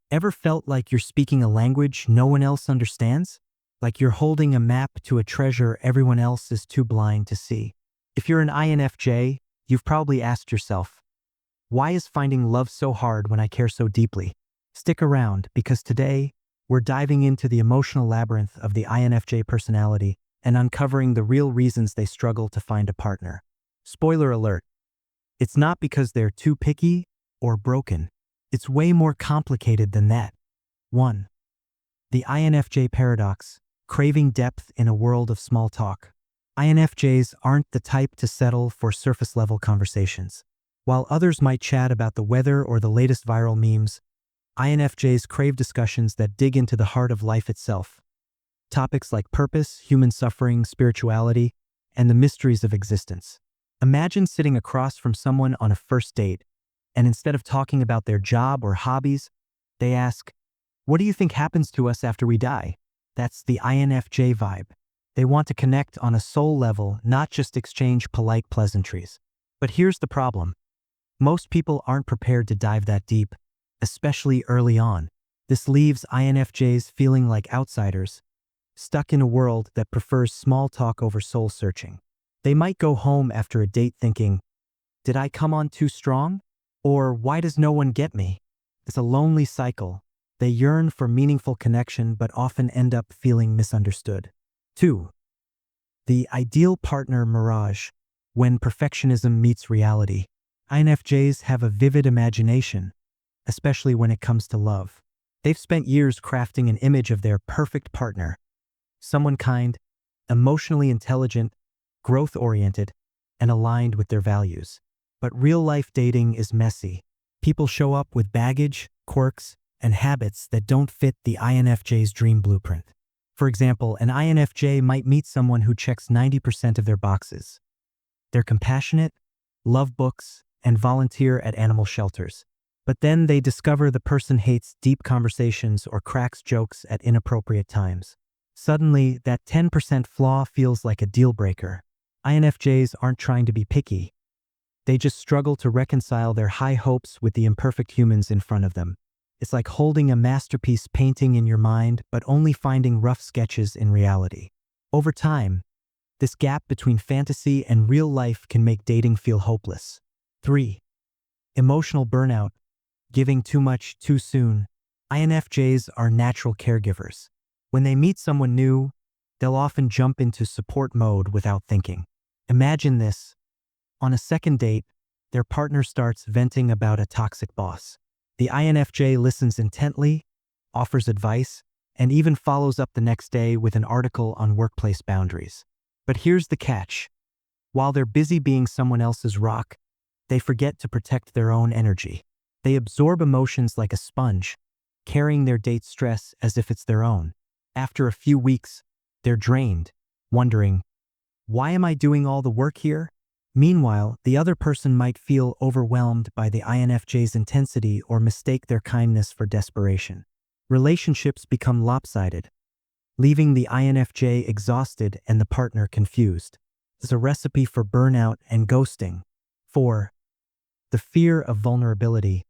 Ever felt like you're speaking a language no one else understands? Like you're holding a map to a treasure everyone else is too blind to see? If you're an INFJ, you've probably asked yourself, why is finding love so hard when I care so deeply? Stick around, because today, we're diving into the emotional labyrinth of the INFJ personality and uncovering the real reasons they struggle to find a partner. Spoiler alert, it's not because they're too picky or broken. It's way more complicated than that. 1. The INFJ paradox, craving depth in a world of small talk. INFJs aren't the type to settle for surface-level conversations. While others might chat about the weather or the latest viral memes, INFJs crave discussions that dig into the heart of life itself. Topics like purpose, human suffering, spirituality, and the mysteries of existence. Imagine sitting across from someone on a first date, and instead of talking about their job or hobbies, they ask, "What do you think happens to us after we die?" That's the INFJ vibe. They want to connect on a soul level, not just exchange polite pleasantries. But here's the problem. Most people aren't prepared to dive that deep, especially early on. This leaves INFJs feeling like outsiders, stuck in a world that prefers small talk over soul searching. They might go home after a date thinking, "Did I come on too strong?" Or "Why does no one get me?" It's a lonely cycle. They yearn for meaningful connection but often end up feeling misunderstood. 2. The ideal partner mirage, when perfectionism meets reality. INFJs have a vivid imagination, especially when it comes to love. They've spent years crafting an image of their perfect partner. Someone kind, emotionally intelligent, growth-oriented, and aligned with their values. But real-life dating is messy. People show up with baggage, quirks, and habits that don't fit the INFJ's dream blueprint. For example, an INFJ might meet someone who checks 90% of their boxes. They're compassionate, love books, and volunteer at animal shelters. But then they discover the person hates deep conversations or cracks jokes at inappropriate times. Suddenly, that 10% flaw feels like a deal breaker. INFJs aren't trying to be picky. They just struggle to reconcile their high hopes with the imperfect humans in front of them. It's like holding a masterpiece painting in your mind, but only finding rough sketches in reality. Over time, this gap between fantasy and real life can make dating feel hopeless. 3. Emotional burnout, giving too much too soon. INFJs are natural caregivers. When they meet someone new, they'll often jump into support mode without thinking. Imagine this. On a second date, their partner starts venting about a toxic boss. The INFJ listens intently, offers advice, and even follows up the next day with an article on workplace boundaries. But here's the catch. While they're busy being someone else's rock, they forget to protect their own energy. They absorb emotions like a sponge, carrying their date's stress as if it's their own. After a few weeks, they're drained, wondering, "Why am I doing all the work here?" Meanwhile, the other person might feel overwhelmed by the INFJ's intensity or mistake their kindness for desperation. Relationships become lopsided, leaving the INFJ exhausted and the partner confused. It's a recipe for burnout and ghosting. 4. The fear of vulnerability.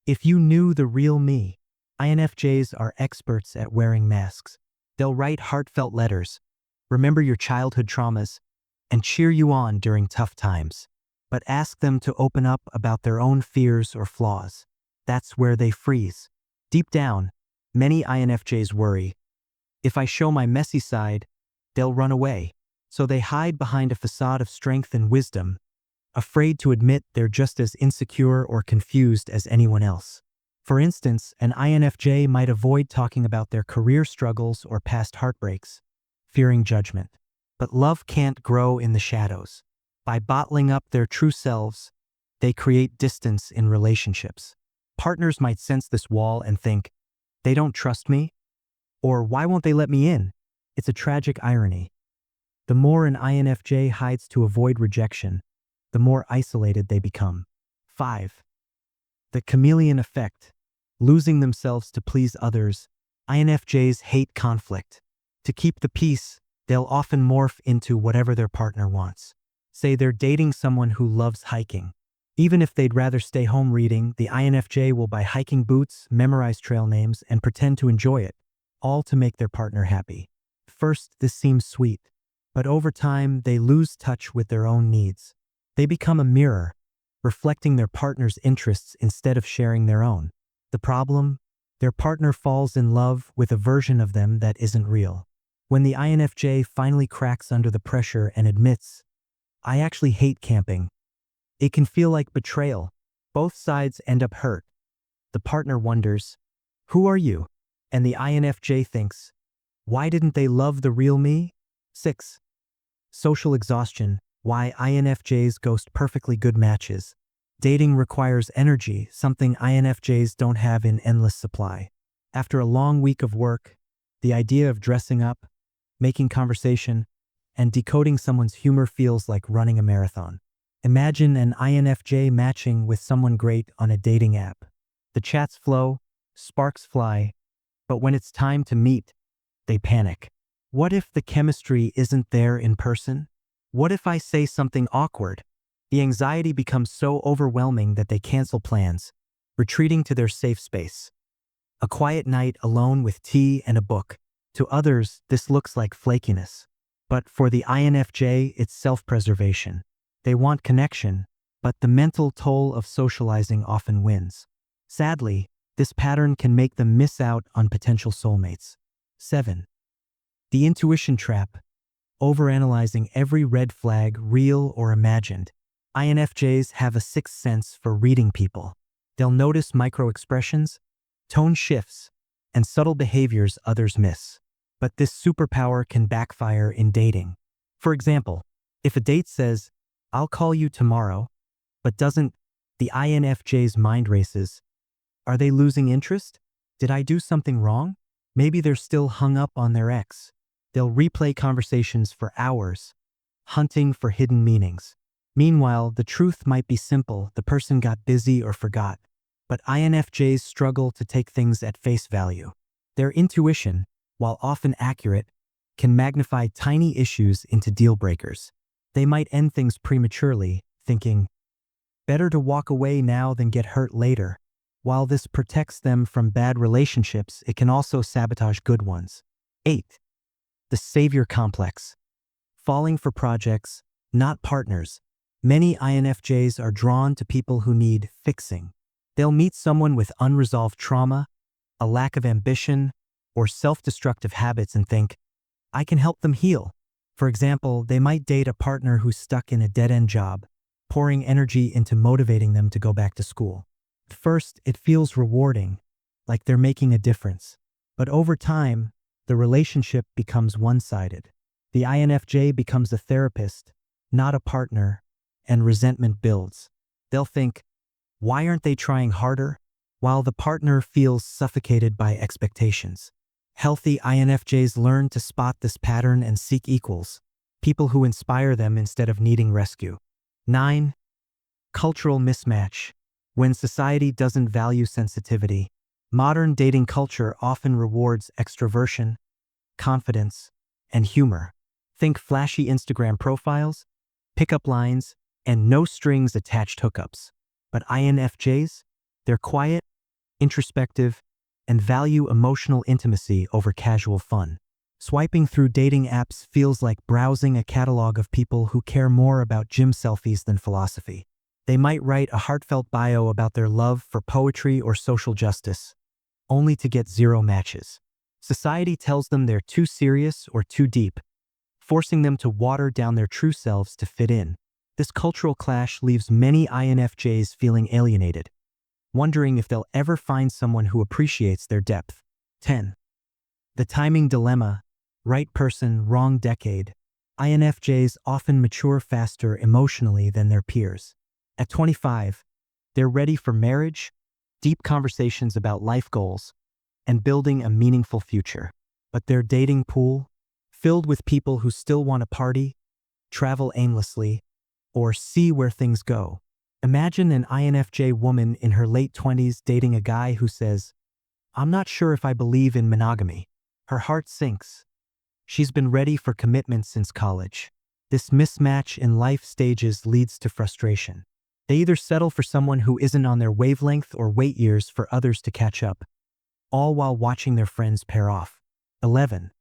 If you knew the real me, INFJs are experts at wearing masks. They'll write heartfelt letters, remember your childhood traumas, and cheer you on during tough times. But ask them to open up about their own fears or flaws. That's where they freeze. Deep down, many INFJs worry, if I show my messy side, they'll run away. So they hide behind a facade of strength and wisdom, afraid to admit they're just as insecure or confused as anyone else. For instance, an INFJ might avoid talking about their career struggles or past heartbreaks, fearing judgment. But love can't grow in the shadows. By bottling up their true selves, they create distance in relationships. Partners might sense this wall and think, "They don't trust me," or "Why won't they let me in?" It's a tragic irony. The more an INFJ hides to avoid rejection, the more isolated they become. 5. The chameleon effect. Losing themselves to please others. INFJs hate conflict. To keep the peace, they'll often morph into whatever their partner wants. Say they're dating someone who loves hiking. Even if they'd rather stay home reading, the INFJ will buy hiking boots, memorize trail names, and pretend to enjoy it, all to make their partner happy. First, this seems sweet, but over time, they lose touch with their own needs. They become a mirror, reflecting their partner's interests instead of sharing their own. The problem? Their partner falls in love with a version of them that isn't real. When the INFJ finally cracks under the pressure and admits, "I actually hate camping," it can feel like betrayal. Both sides end up hurt. The partner wonders, "Who are you?" And the INFJ thinks, "Why didn't they love the real me?" 6. Social exhaustion. Why INFJs ghost perfectly good matches. Dating requires energy, something INFJs don't have in endless supply. After a long week of work, the idea of dressing up, making conversation, and decoding someone's humor feels like running a marathon. Imagine an INFJ matching with someone great on a dating app. The chats flow, sparks fly, but when it's time to meet, they panic. What if the chemistry isn't there in person? What if I say something awkward? The anxiety becomes so overwhelming that they cancel plans, retreating to their safe space. A quiet night alone with tea and a book. To others, this looks like flakiness. But for the INFJ, it's self-preservation. They want connection, but the mental toll of socializing often wins. Sadly, this pattern can make them miss out on potential soulmates. 7. The intuition trap. Overanalyzing every red flag, real or imagined. INFJs have a sixth sense for reading people. They'll notice micro-expressions, tone shifts, and subtle behaviors others miss. But this superpower can backfire in dating. For example, if a date says, "I'll call you tomorrow," but doesn't, the INFJ's mind races. Are they losing interest? Did I do something wrong? Maybe they're still hung up on their ex. They'll replay conversations for hours, hunting for hidden meanings. Meanwhile, the truth might be simple: the person got busy or forgot. But INFJs struggle to take things at face value. Their intuition, while often accurate, can magnify tiny issues into deal breakers. They might end things prematurely, thinking, "Better to walk away now than get hurt later." While this protects them from bad relationships, it can also sabotage good ones. 8. The savior complex. Falling for projects, not partners. Many INFJs are drawn to people who need fixing. They'll meet someone with unresolved trauma, a lack of ambition, or self-destructive habits and think, "I can help them heal." For example, they might date a partner who's stuck in a dead-end job, pouring energy into motivating them to go back to school. At first, it feels rewarding, like they're making a difference. But over time, the relationship becomes one-sided. The INFJ becomes a therapist, not a partner, and resentment builds. They'll think, "Why aren't they trying harder?" while the partner feels suffocated by expectations. Healthy INFJs learn to spot this pattern and seek equals, people who inspire them instead of needing rescue. 9. Cultural mismatch. When society doesn't value sensitivity, modern dating culture often rewards extroversion, confidence, and humor. Think flashy Instagram profiles, pickup lines, and no-strings-attached hookups. But INFJs? They're quiet, introspective, and value emotional intimacy over casual fun. Swiping through dating apps feels like browsing a catalog of people who care more about gym selfies than philosophy. They might write a heartfelt bio about their love for poetry or social justice, only to get zero matches. Society tells them they're too serious or too deep, forcing them to water down their true selves to fit in. This cultural clash leaves many INFJs feeling alienated, wondering if they'll ever find someone who appreciates their depth. 10. The timing dilemma. Right person, wrong decade. INFJs often mature faster emotionally than their peers. At 25, they're ready for marriage, deep conversations about life goals, and building a meaningful future. But their dating pool, filled with people who still want to party, travel aimlessly, or see where things go. Imagine an INFJ woman in her late 20s dating a guy who says, "I'm not sure if I believe in monogamy." Her heart sinks. She's been ready for commitment since college. This mismatch in life stages leads to frustration. They either settle for someone who isn't on their wavelength or wait years for others to catch up, all while watching their friends pair off. 11.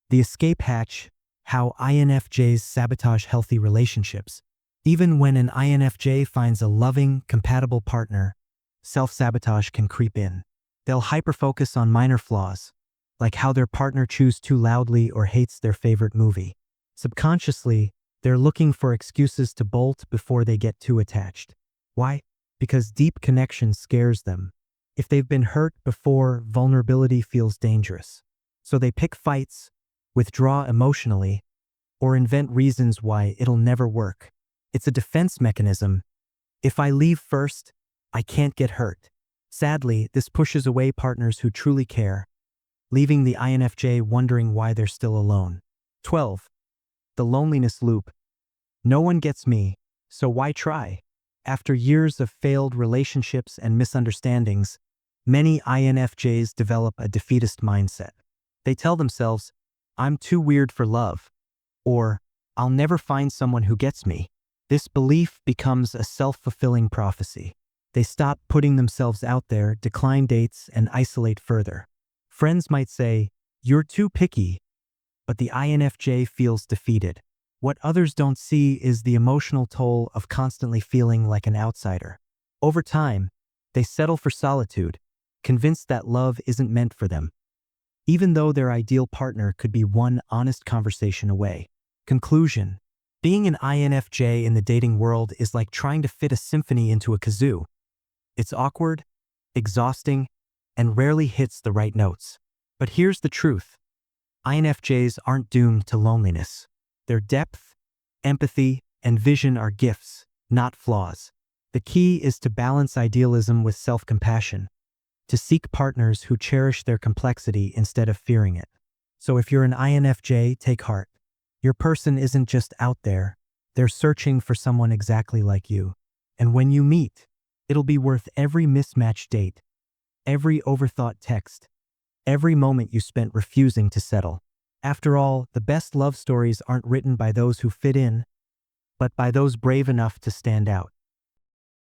The escape hatch: how INFJs sabotage healthy relationships. Even when an INFJ finds a loving, compatible partner, self-sabotage can creep in. They'll hyperfocus on minor flaws, like how their partner chews too loudly or hates their favorite movie. Subconsciously, they're looking for excuses to bolt before they get too attached. Why? Because deep connection scares them. If they've been hurt before, vulnerability feels dangerous. So they pick fights, withdraw emotionally, or invent reasons why it'll never work. It's a defense mechanism. If I leave first, I can't get hurt. Sadly, this pushes away partners who truly care, leaving the INFJ wondering why they're still alone. 12. The loneliness loop: no one gets me, so why try? After years of failed relationships and misunderstandings, many INFJs develop a defeatist mindset. They tell themselves, "I'm too weird for love," or "I'll never find someone who gets me." This belief becomes a self-fulfilling prophecy. They stop putting themselves out there, decline dates, and isolate further. Friends might say, "You're too picky," but the INFJ feels defeated. What others don't see is the emotional toll of constantly feeling like an outsider. Over time, they settle for solitude, convinced that love isn't meant for them, even though their ideal partner could be one honest conversation away. Conclusion: being an INFJ in the dating world is like trying to fit a symphony into a kazoo. It's awkward, exhausting, and rarely hits the right notes. But here's the truth: INFJs aren't doomed to loneliness. Their depth, empathy, and vision are gifts, not flaws. The key is to balance idealism with self-compassion, to seek partners who cherish their complexity instead of fearing it. So if you're an INFJ, take heart. Your person isn't just out there, they're searching for someone exactly like you. And when you meet, it'll be worth every mismatched date, every overthought text, every moment you spent refusing to settle. After all, the best love stories aren't written by those who fit in, but by those brave enough to stand out.